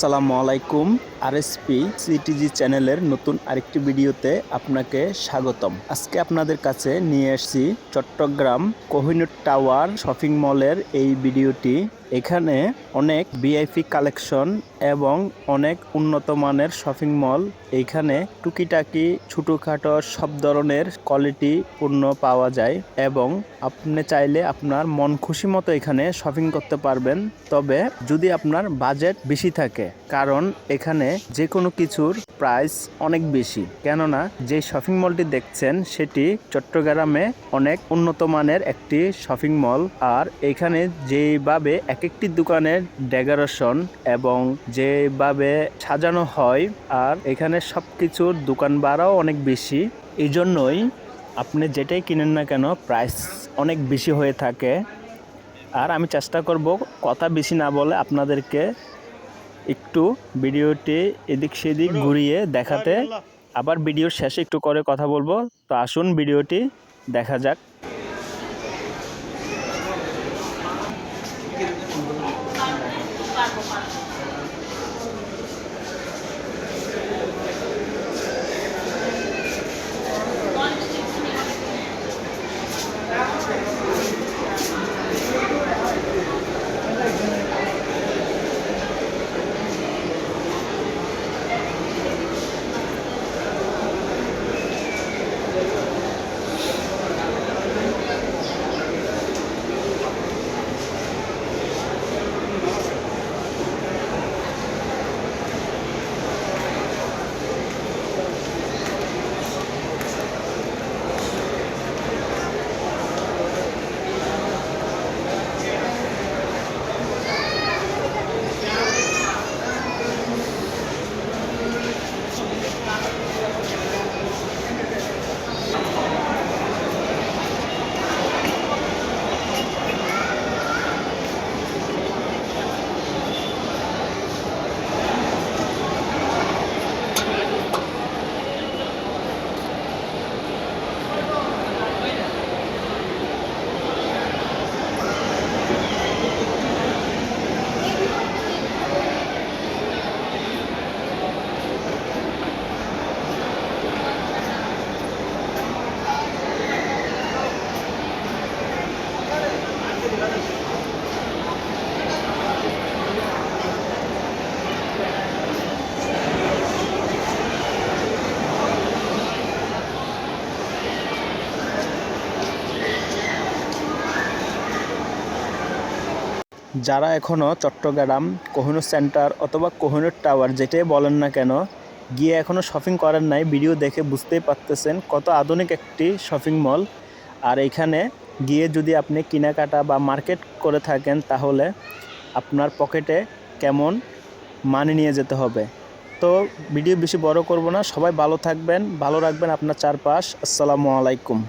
আসসালামু আলাইকুম। RSP CTG চ্যানেলের নতুন আরেকটি ভিডিওতে আপনাকে স্বাগতম। আজকে আপনাদের কাছে নিয়ে এসেছি চট্টগ্রাম কোহিনূর টাওয়ার শপিং মলের এই ভিডিওটি। এখানে অনেক ভিআইপি কালেকশন এবং অনেক উন্নত মানের শপিং মল। এইখানে টুকিটাকি ছোটোখাটো সব ধরনের কোয়ালিটি পণ্য পাওয়া যায় এবং আপনি চাইলে আপনার মন খুশি মতো এখানে শপিং করতে পারবেন। তবে যদি আপনার বাজেট বেশি থাকে, কারণ এখানে যে কোনো কিছুর প্রাইস অনেক বেশি। কেননা যে শপিং মলটি দেখছেন সেটি চট্টগ্রামে অনেক উন্নত মানের একটি শপিং মল। আর এখানে যেভাবে এক একটি দোকানের ডেকোরেশন এবং যেভাবে সাজানো হয়, আর এখানে সবকিছুর দোকান ভাড়াও অনেক বেশি। এই জন্যই আপনি যেটাই কিনেন না কেন প্রাইস অনেক বেশি হয়ে থাকে। আর আমি চেষ্টা করব কথা বেশি না বলে আপনাদেরকে একটু ভিডিওটি এদিক সেদিক ঘুরিয়ে দেখাতে, আবার ভিডিওর শেষে একটু করে কথা বলবো। তো আসুন ভিডিওটি দেখা যাক। যারা এখনও চট্টগ্রাম কোহিনূর সেন্টার অথবা কোহিনূর টাওয়ার যেটাই বলেন না কেন গিয়ে এখনও শপিং করেন নাই, ভিডিও দেখে বুঝতেই পারতেছেন কত আধুনিক একটি শপিং মল। আর এখানে গিয়ে যদি আপনি কেনাকাটা বা মার্কেট করে থাকেন তাহলে আপনার পকেটে কেমন মানি নিয়ে যেতে হবে। তো ভিডিও বেশি বড় করব না, সবাই ভালো থাকবেন, ভালো রাখবেন আপনার চারপাশ। আসসালামু আলাইকুম।